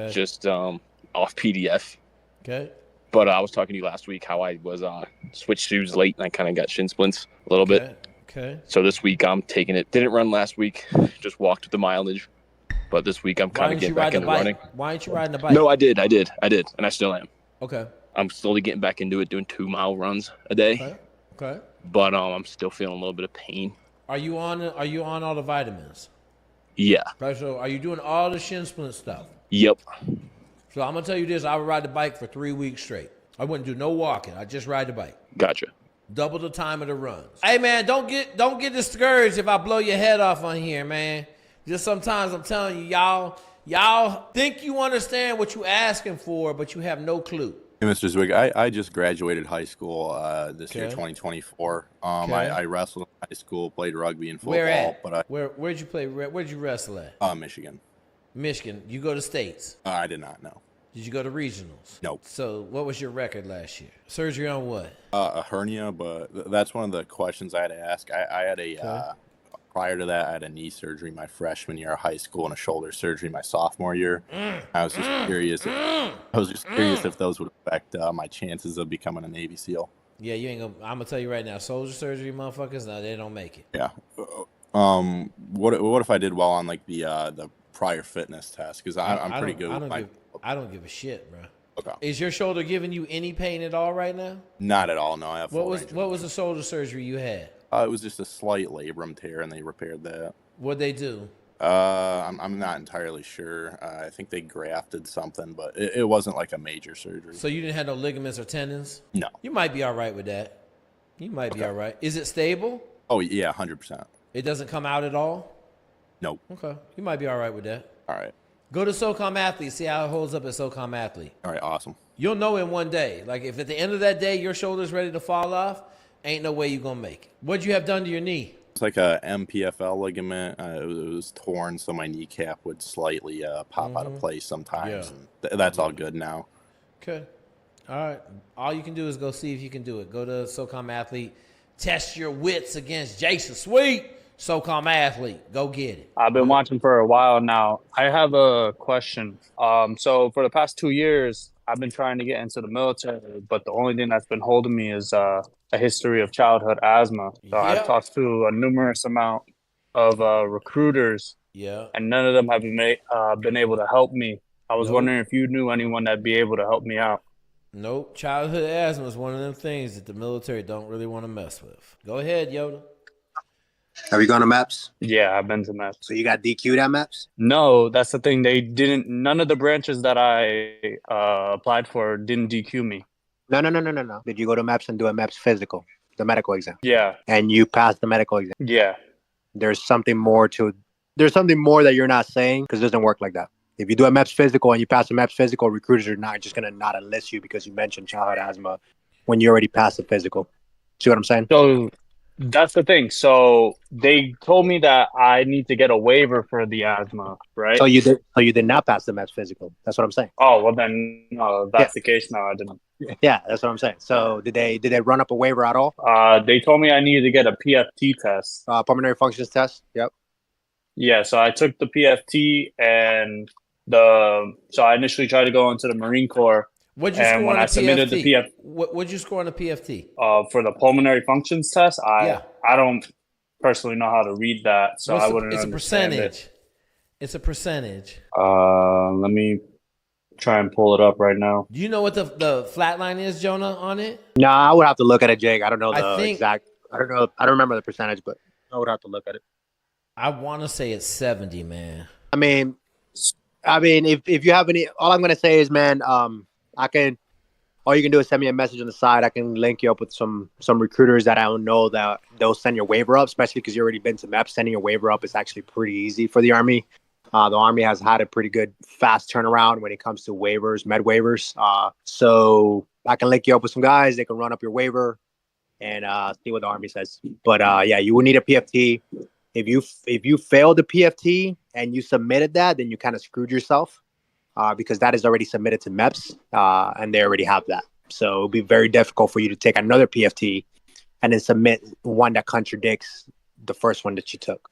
just off PDF. Okay. But I was talking to you last week how I was switched shoes late and I kind of got shin splints a little bit. Okay. So this week I'm taking it. Didn't run last week, just walked with the mileage. But this week I'm kind of getting back into running. Why aren't you riding the bike? No, I did, and I still am. Okay. I'm slowly getting back into it, doing 2-mile runs a day. Okay. But I'm still feeling a little bit of pain. Are you on all the vitamins? Yeah. Right, so are you doing all the shin splint stuff? Yep. So I'm gonna tell you this: I would ride the bike for 3 weeks straight. I wouldn't do no walking. I just ride the bike. Gotcha. Double the time of the runs. Hey man, don't get discouraged if I blow your head off on here, man. Just sometimes I'm telling you, y'all think you understand what you asking for, but you have no clue. Hey, Mr. Zweig, I just graduated high school this year, 2024. I wrestled in high school, played rugby and football. Where at? But where'd you play? Where'd you wrestle at? Michigan. Michigan. You go to states? I did not know. Did you go to regionals? Nope. So what was your record last year? Surgery on what? A hernia, but that's one of the questions I had to ask. I had a prior to that, I had a knee surgery my freshman year of high school and a shoulder surgery my sophomore year. I was just curious. If those would affect my chances of becoming a Navy SEAL. Yeah, you ain't gonna. I'm gonna tell you right now, soldier surgery, motherfuckers, no, they don't make it. Yeah. What if I did well on like the prior fitness test? Because I'm pretty good with my. I don't give a shit, bro. Okay. Is your shoulder giving you any pain at all right now? Not at all. No, I have. What was the shoulder surgery you had? It was just a slight labrum tear, and they repaired that. What'd they do? I'm not entirely sure. I think they grafted something, but it wasn't like a major surgery. So you didn't have no ligaments or tendons? No. You might be all right with that. You might be all right. Is it stable? Oh, yeah, 100%. It doesn't come out at all? Nope. Okay. You might be all right with that. All right. Go to SOCOM Athlete. See how it holds up at SOCOM Athlete. All right, awesome. You'll know in one day. Like, if at the end of that day your shoulder's ready to fall off, ain't no way you're going to make it. What'd you have done to your knee? It's like a MPFL ligament. It was torn, so my kneecap would slightly pop out of place sometimes. Yeah. And that's all good now. Okay. All right. All you can do is go see if you can do it. Go to SOCOM Athlete. Test your wits against Jason Sweet. SOCOM Athlete. Go get it. I've been watching for a while now. I have a question. So for the past 2 years, I've been trying to get into the military, but the only thing that's been holding me is a history of childhood asthma. So I've talked to a numerous amount of recruiters, and none of them have been able to help me. I was wondering if you knew anyone that'd be able to help me out. Nope. Childhood asthma is one of them things that the military don't really want to mess with. Go ahead, Yoda. Have you gone to MAPS? Yeah, I've been to MAPS. So you got DQ'd at MAPS? No, that's the thing. They didn't. None of the branches that I applied for didn't DQ me. No. Did you go to MAPS and do a MAPS physical, the medical exam? Yeah. And you passed the medical exam? Yeah. There's something more that you're not saying, because it doesn't work like that. If you do a MAPS physical and you pass a MAPS physical, recruiters are not just going to not enlist you because you mentioned childhood asthma when you already passed the physical. See what I'm saying? So that's the thing. So they told me that I need to get a waiver for the asthma, right? So you did not pass the MAPS physical. That's what I'm saying. Oh, well then, if that's the case, no, I didn't. Yeah, that's what I'm saying. So did they run up a waiver at all? They told me I needed to get a PFT test. Pulmonary functions test. Yep. Yeah, so I took the PFT and so I initially tried to go into the Marine Corps. What'd you score on the PFT? What'd you score on the PFT? For the pulmonary functions test, I don't personally know how to read that, so I wouldn't. It's a percentage. It's a percentage. Let me try and pull it up right now. Do you know what the flat line is, Jonah, on it? No, I would have to look at it, Jake. I don't know the exact. I don't know. I don't remember the percentage, but I would have to look at it. I want to say it's 70, man. I mean, if you have any, all I'm gonna say is, man, all you can do is send me a message on the side. I can link you up with some recruiters that I don't know that they'll send your waiver up, especially because you've already been to MEP. Sending your waiver up is actually pretty easy for the Army. The Army has had a pretty good fast turnaround when it comes to waivers, med waivers. So I can link you up with some guys. They can run up your waiver and see what the Army says. But yeah, you will need a PFT. If you failed the PFT and you submitted that, then you kind of screwed yourself. Because that is already submitted to MEPS, and they already have that. So it'll be very difficult for you to take another PFT and then submit one that contradicts the first one that you took.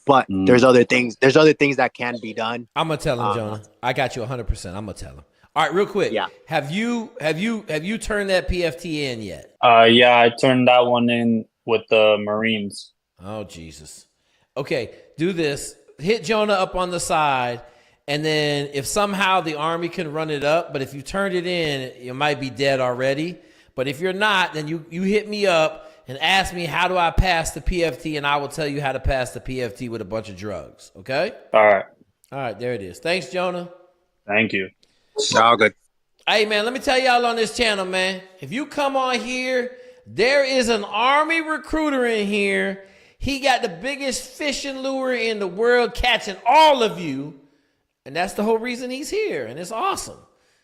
But there's other things that can be done. I'm gonna tell him, Jonah. I got you 100%. I'm gonna tell him. All right, real quick. Yeah. Have you turned that PFT in yet? Yeah, I turned that one in with the Marines. Oh Jesus. Okay, do this. Hit Jonah up on the side. And then if somehow the Army can run it up, but if you turned it in, you might be dead already. But if you're not, then you hit me up and ask me, how do I pass the PFT? And I will tell you how to pass the PFT with a bunch of drugs. Okay? All right. All right, there it is. Thanks, Jonah. Thank you. All good. Hey, man, let me tell y'all on this channel, man. If you come on here, there is an Army recruiter in here. He got the biggest fishing lure in the world, catching all of you. And that's the whole reason he's here. And it's awesome.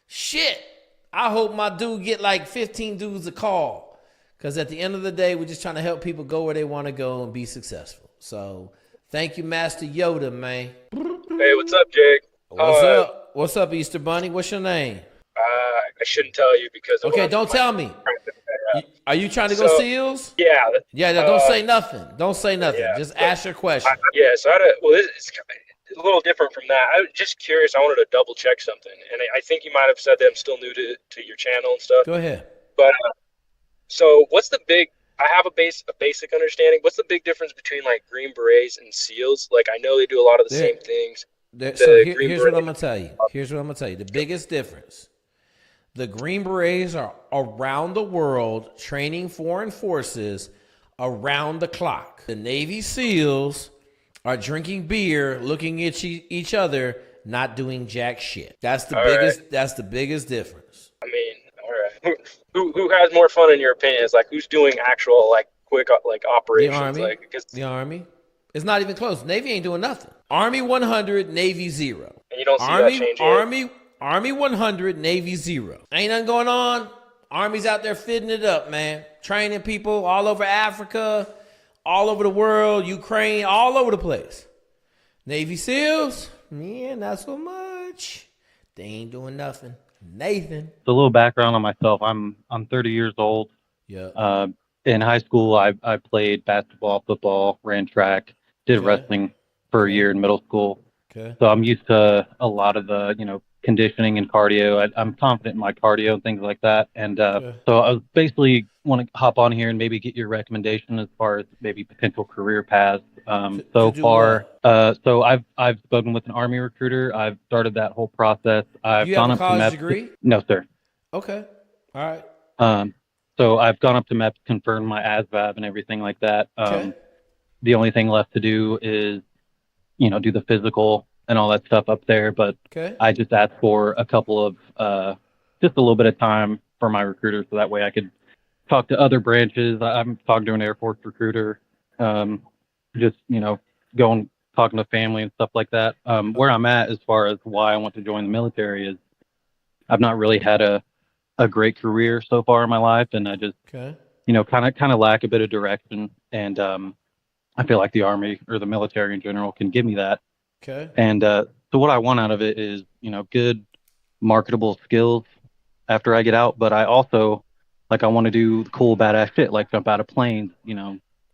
Shit. I hope my dude get like 15 dudes a call. Because at the end of the day, we're just trying to help people go where they want to go and be successful. So thank you, Master Yoda, man. Hey, what's up, Jake? What's up? What's up, Easter Bunny? What's your name? I shouldn't tell you because... Okay, don't tell me. Are you trying to go SEALs? Yeah. Yeah, don't say nothing. Don't say nothing. Yeah, just ask your question. So it's a little different from that. I was just curious. I wanted to double check something, and I think you might have said that I'm still new to your channel and stuff. Go ahead. But so what's the big? I have a basic understanding. What's the big difference between like Green Berets and SEALs? Like I know they do a lot of the same things. Here's what I'm gonna tell you. Here's what I'm gonna tell you. The biggest difference: the Green Berets are around the world training foreign forces around the clock. The Navy SEALs are drinking beer, looking at each other, not doing jack shit. That's the All biggest. right. That's the biggest difference. I mean, all right. Who has more fun in your opinion? Is like who's doing actual like quick like The operations? Army. Like The Army. It's not even close. Navy ain't doing nothing. Army 100, Navy 0. and you don't see that changing. Army 100, Navy 0. Ain't nothing going on. Army's out there fitting it up, man. Training people all over Africa, all over the world, Ukraine, all over the place. Navy SEALs, yeah, not so much. They ain't doing nothing. Nathan. So a little background on myself. I'm 30 years old. Yeah. In high school, I played basketball, football, ran track, did wrestling for a year in middle school. Okay. So I'm used to a lot of the, conditioning and cardio. I'm confident in my cardio and things like that. And so I was basically want to hop on here and maybe get your recommendation as far as maybe potential career paths. So far, so I've spoken with an Army recruiter. I've started that whole process. I've You gone have a up to college MEPS. degree? No, sir. Okay. All right. So I've gone up to MEPS, confirmed my ASVAB and everything like that. Okay. The only thing left to do is, do the physical and all that stuff up there. But Okay. I just asked for a couple of, just a little bit of time for my recruiter, so that way I could talk to other branches. I'm talking to an Air Force recruiter, just, going, talking to family and stuff like that. Where I'm at as far as why I want to join the military is I've not really had a great career so far in my life, and I just, Okay. kind of lack a bit of direction. And I feel like the Army or the military in general can give me that. Okay. And so what I want out of it is, good marketable skills after I get out. But I also, I want to do cool, badass shit, like jump out of planes,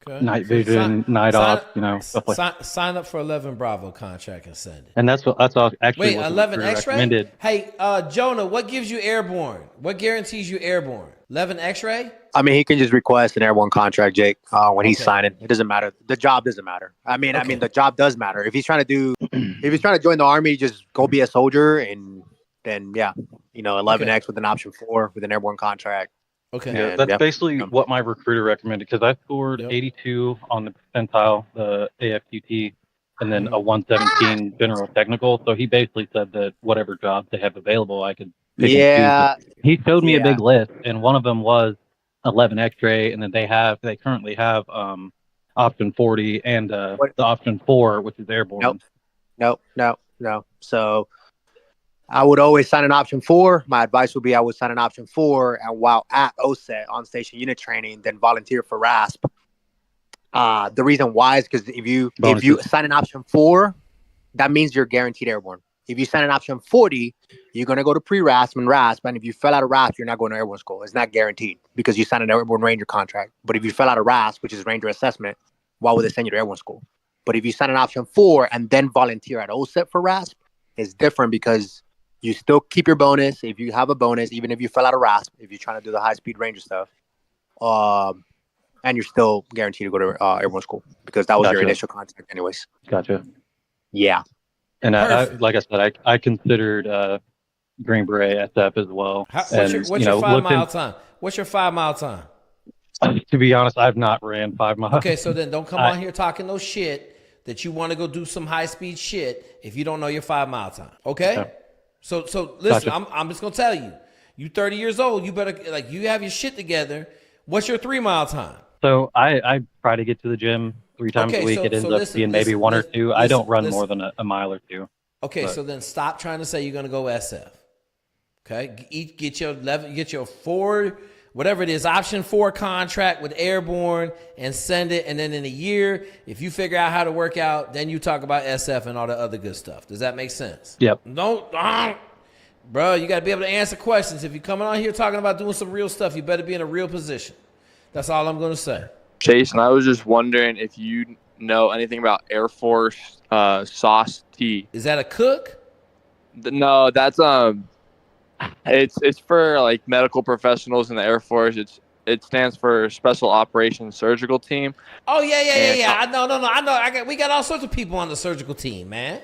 Okay. night So vision, night off, stuff like that. Sign up for 11 Bravo contract and send it. And that's actually Wait, what the 11 recruiter X-ray? recommended. Hey, Jonah, what gives you airborne? What guarantees you airborne? 11 X-ray? I mean, he can just request an airborne contract, Jake, when he's signing. It doesn't matter. The job doesn't matter. I mean, the job does matter. If he's trying to join the Army, just go be a soldier, and then 11X with an option 4 with an airborne contract. Okay. Yeah, And, that's basically what my recruiter recommended, because I scored 82 on the percentile, the AFQT, and then a 117 general technical. So he basically said that whatever jobs they have available, I could pick and choose. He showed me a big list, and one of them was 11 X-ray, and then they currently have option 40 and the option 4, which is airborne. No. So I would always sign an option 4. My advice would be I would sign an option 4, and while at OSET on station unit training, then volunteer for RASP. The reason why is because if you sign an option 4, that means you're guaranteed airborne. If you sign an option 40, you're going to go to pre-RASP and RASP, and if you fell out of RASP, you're not going to airborne school. It's not guaranteed because you signed an airborne ranger contract. But if you fell out of RASP, which is ranger assessment, why would they send you to airborne school? But if you sign an option 4 and then volunteer at OSET for RASP, it's different because you still keep your bonus if you have a bonus, even if you fell out of RASP, if you're trying to do the high-speed ranger stuff. And you're still guaranteed to go to airborne school because that was your initial contract anyways. Gotcha. Yeah. And like I said, I considered Green Beret SF as well. What's your 5 mile time? What's your 5 mile time? To be honest, I've not ran 5 miles. Okay, so then don't come on here talking no shit that you want to go do some high speed shit if you don't know your 5 mile time. Okay? So listen, Gotcha. I'm just gonna tell you, you 30 years old, you better you have your shit together. What's your 3 mile time? So I try to get to the gym 3 times a week. It ends up being maybe 1 or 2. I don't run more than a mile or 2. Okay, so then stop trying to say you're gonna go SF. Okay, get your 4, whatever it is, option 4 contract with airborne and send it. And then in a year, if you figure out how to work out, then you talk about SF and all the other good stuff. Does that make sense? Yep. Bro, you got to be able to answer questions. If you're coming on here talking about doing some real stuff, you better be in a real position. That's all I'm going to say. Jason, I was just wondering if you know anything about Air Force sauce tea. Is that a cook? No, that's it's for like medical professionals in the Air Force. It stands for Special Operations Surgical Team. Oh yeah. I know. We got all sorts of people on the surgical team, man.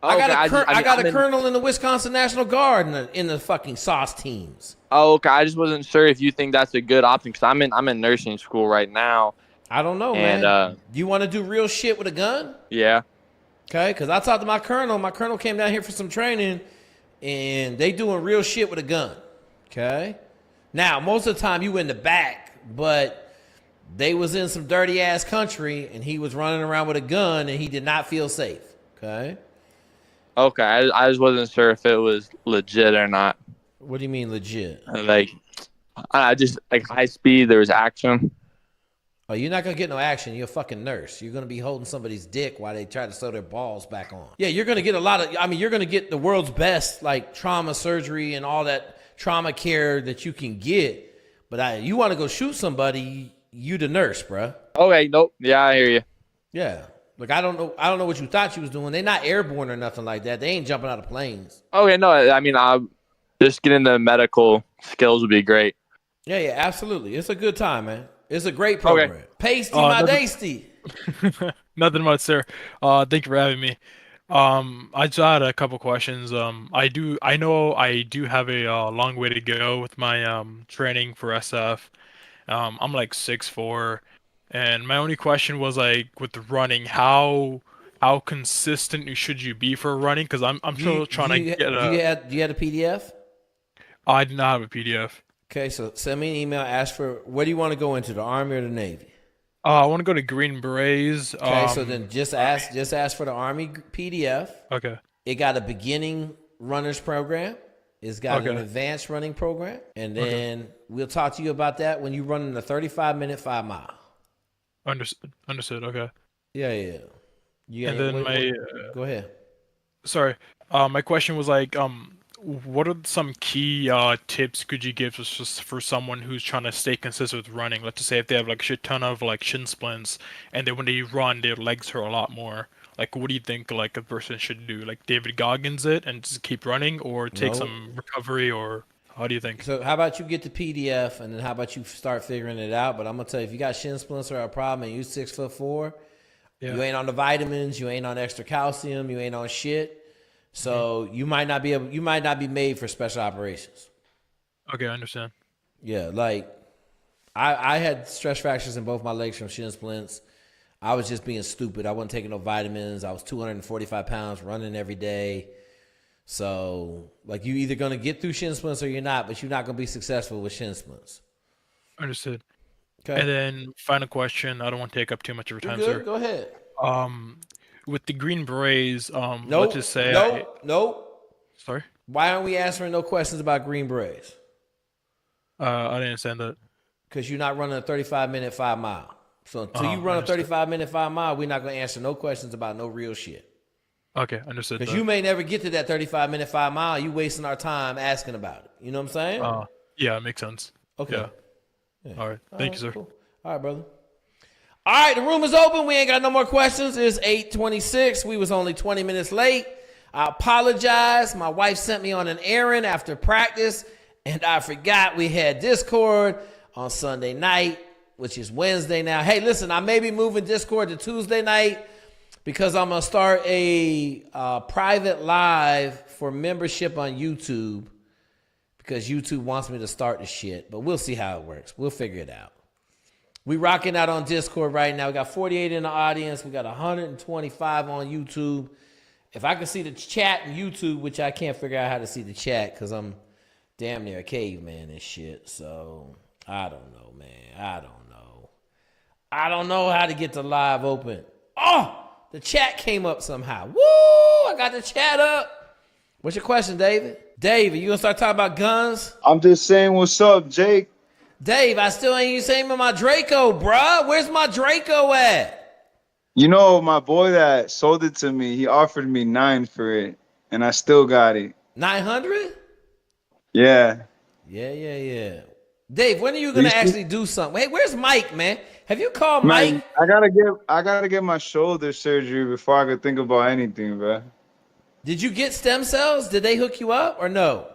I got a colonel in the Wisconsin National Guard in the fucking sauce teams. Oh, okay. I just wasn't sure if you think that's a good option because I'm in nursing school right now, I don't know, And man. Do you want to do real shit with a gun? yeah. Okay, because I talked to my colonel. My colonel came down here for some training, and they doing real shit with a gun. Okay? Now, most of the time you in the back, but they was in some dirty-ass country, and he was running around with a gun, and he did not feel safe. Okay? Okay, I just wasn't sure if it was legit or not. What do you mean legit? Like, I just, like, high speed, there was action. Oh, you're not going to get no action. You're a fucking nurse. You're going to be holding somebody's dick while they try to sew their balls back on. Yeah, you're going to get a lot of, you're going to get the world's best, like, trauma surgery and all that trauma care that you can get. But you want to go shoot somebody, you the nurse, bruh. Okay, nope. Yeah, I hear you. Yeah. Like, I don't know what you thought you was doing. They're not airborne or nothing like that. They ain't jumping out of planes. Okay, no, I mean, just getting the medical skills would be great. Yeah, absolutely. It's a good time, man. It's a great program. Okay. Pasty, my dasty. Nothing much, sir. Thank you for having me. I just had a couple questions. I know I do have a long way to go with my training for SF. I'm like 6'4", and my only question was like with the running, how consistent should you be for running? Because I'm still trying to get a. Do you have a PDF? I do not have a PDF. Okay, so send me an email. Ask for where do you want to go into, the Army or the Navy? I want to go to Green Berets. Okay, so then just ask for the Army PDF. Okay. It got a beginning runners program. It's got an advanced running program, and then we'll talk to you about that when you run in the 35-minute 5 mile. Understood. Okay. Yeah. And then go ahead. Sorry, my question was like, what are some key tips could you give just for someone who's trying to stay consistent with running? Let's just say if they have like a shit ton of like shin splints, and then when they run, their legs hurt a lot more. Like, what do you think like a person should do? Like David Goggins it and just keep running, or take some recovery, or how do you think? So how about you get the PDF, and then how about you start figuring it out? But I'm gonna tell you, if you got shin splints or a problem, and you 6'4", you ain't on the vitamins, you ain't on extra calcium, you ain't on shit. So you might not be made for special operations. Okay, I understand. Yeah, like I had stress fractures in both my legs from shin splints. I was just being stupid. I wasn't taking no vitamins. I was 245 pounds running every day. So like you either gonna get through shin splints or you're not, but you're not gonna be successful with shin splints. Understood. Okay. And then final question. I don't want to take up too much of your time, sir. Go ahead. With the Green Berets, let's just say Nope. Sorry? Why aren't we answering no questions about Green Berets? I didn't understand that. Because you're not running a 35-minute 5 mile. So until you run a 35-minute 5 mile, we're not going to answer no questions about no real shit. Okay, understood. Because you may never get to that 35-minute 5 mile. You wasting our time asking about it. You know what I'm saying? Yeah, it makes sense. Okay. Yeah. All right. Thank you, sir. Cool. All right, brother. All right, the room is open. We ain't got no more questions. It's 8:26. We was only 20 minutes late. I apologize. My wife sent me on an errand after practice, and I forgot we had Discord on Sunday night, which is Wednesday now. Hey, listen, I may be moving Discord to Tuesday night because I'm going to start a private live for membership on YouTube because YouTube wants me to start the shit, but we'll see how it works. We'll figure it out. We rocking out on Discord right now. We got 48 in the audience. We got 125 on YouTube. If I could see the chat in YouTube, which I can't figure out how to see the chat because I'm damn near a caveman and shit. So I don't know, man. I don't know how to get the live open. Oh, the chat came up somehow. Woo! I got the chat up. What's your question, David? David, you gonna start talking about guns? I'm just saying, what's up, Jake? Dave, I still ain't saying my Draco, bruh. Where's my Draco at? You know, my boy that sold it to me, he offered me $9 for it, and I still got it. 900? Yeah. Yeah. Dave, when are you gonna actually do something? Hey, where's Mike, man? Have you called Mike? I gotta get my shoulder surgery before I could think about anything, bro. Did you get stem cells? Did they hook you up or no?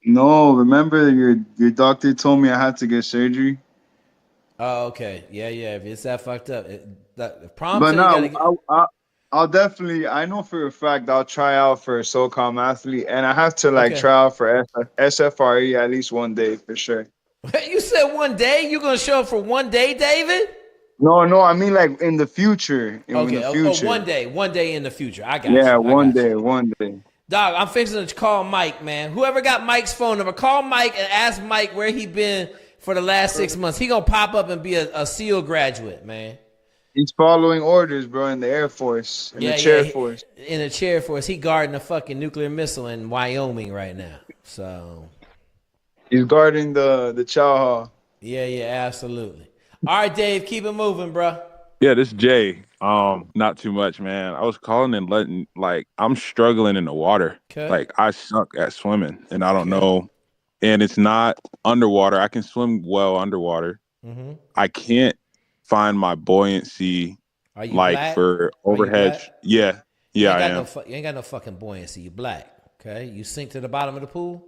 No, remember your doctor told me I had to get surgery. Oh, okay. Yeah. If it's that fucked up, I'll definitely. I know for a fact I'll try out for a SOCOM athlete, and I have to try out for SFRE at least one day for sure. You said one day? You gonna show up for one day, David? No, I mean like in the future. In Okay. the Oh, future. one day in the future. I got Yeah, you. one day. Dog, I'm fixing to call Mike, man. Whoever got Mike's phone number, call Mike and ask Mike where he been for the last 6 months. He gonna pop up and be a SEAL graduate, man. He's following orders, bro, in the Air Force, in the chair force. In the chair force. He guarding a fucking nuclear missile in Wyoming right now. So he's guarding the chow hall. Yeah, absolutely. All right, Dave, keep it moving, bro. Yeah, this is Jay. Not too much, man. I was calling and letting I'm struggling in the water. Okay. Like I suck at swimming, and I don't know. And it's not underwater. I can swim well underwater. Mm-hmm. I can't find my buoyancy. Are you like black? for overhead? Yeah, I am. You ain't got no fucking buoyancy. You black. Okay. You sink to the bottom of the pool.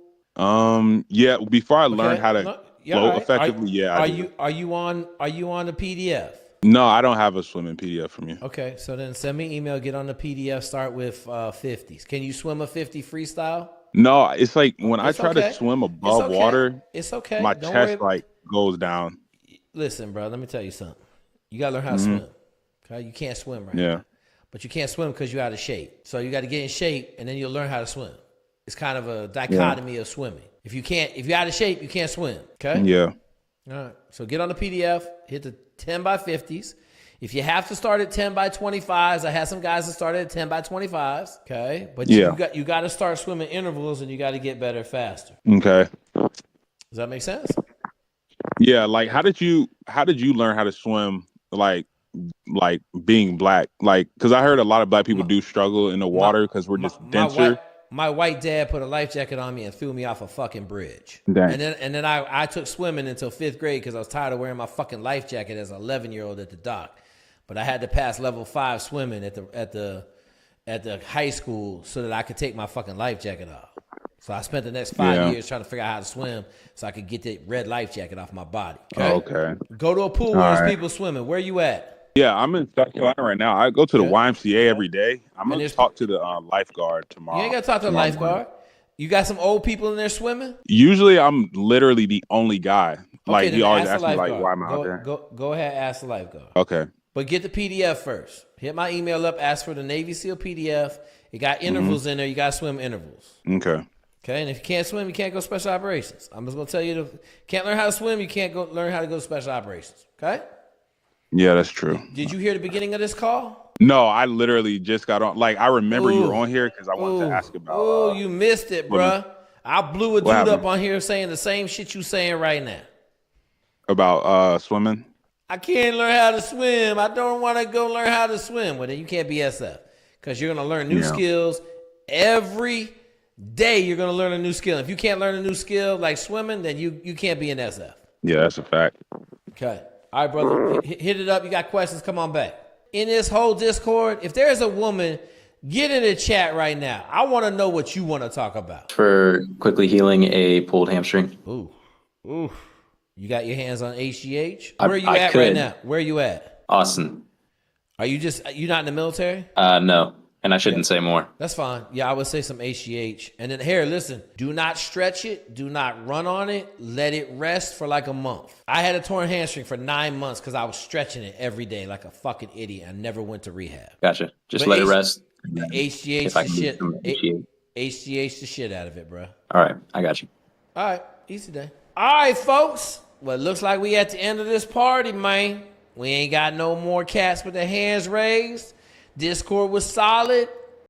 Yeah. Before I learned how to float right. effectively, Are you on the PDF? No, I don't have a swimming PDF from you. Okay, so then send me an email. Get on the PDF. Start with 50s. Can you swim a 50 freestyle? No, it's like when I try okay. to swim above water, it's okay. My Don't chest worry. goes down. Listen, bro, let me tell you something. You gotta learn how to swim. Okay, you can't swim right now. But you can't swim because you're out of shape. So you got to get in shape, and then you'll learn how to swim. It's kind of a dichotomy of swimming. If you're out of shape, you can't swim. Okay. Yeah. All right. So get on the PDF. Hit the 10 by 50s. If you have to start at 10 by 25s, I had some guys that started at 10 by 25s. Okay. But you got to start swimming intervals, and you got to get better faster. Okay. Does that make sense? Yeah. Like, how did you learn how to swim? Like being black, because I heard a lot of black people do struggle in the water because we're just denser. My white dad put a life jacket on me and threw me off a fucking bridge. Dang. And then I took swimming until 5th grade because I was tired of wearing my fucking life jacket as an 11-year-old at the dock. But I had to pass level 5 swimming at the high school so that I could take my fucking life jacket off. So I spent the next 5 years trying to figure out how to swim so I could get the red life jacket off my body. Okay. Go to a pool where there's people swimming. Where you at? Yeah, I'm in South Carolina right now. I go to the YMCA every day. I'm going to talk to the lifeguard tomorrow. You ain't got to talk to the lifeguard. You got some old people in there swimming? Usually I'm literally the only guy. Okay, he always asks me, why am I out there? Go ahead, ask the lifeguard. Okay. But get the PDF first. Hit my email up, ask for the Navy SEAL PDF. It got intervals in there. You got to swim intervals. Okay. Okay, and if you can't swim, you can't go special operations. I'm just going to tell you, can't learn how to swim, you can't learn how to go to special operations. Okay? Yeah, that's true. Did you hear the beginning of this call? No, I literally just got on. I remember you were on here because I wanted to ask about. Oh, you missed it, bruh. I blew a dude up on here saying the same shit you saying right now. About swimming? I can't learn how to swim. I don't want to go learn how to swim. Well, then you can't be SF because you're going to learn new skills every day. You're going to learn a new skill. If you can't learn a new skill like swimming, then you can't be an SF. Yeah, that's a fact. Okay. All right, brother. Hit it up. You got questions? Come on back. In this whole Discord, if there's a woman, get in the chat right now. I want to know what you want to talk about. For quickly healing a pulled hamstring. Ooh. You got your hands on HGH? Where are you at right now? Where are you at? Austin. Are you not in the military? No. And I shouldn't say more. That's fine. Yeah, I would say some HGH. And then here, listen, do not stretch it. Do not run on it. Let it rest for like a month. I had a torn hamstring for 9 months because I was stretching it every day like a fucking idiot. I never went to rehab. Gotcha. Just let it rest. HGH the shit. HGH the shit out of it, bro. All right. I got you. All right. Easy day. All right, folks. Well, it looks like we at the end of this party, man. We ain't got no more cats with their hands raised. Discord was solid.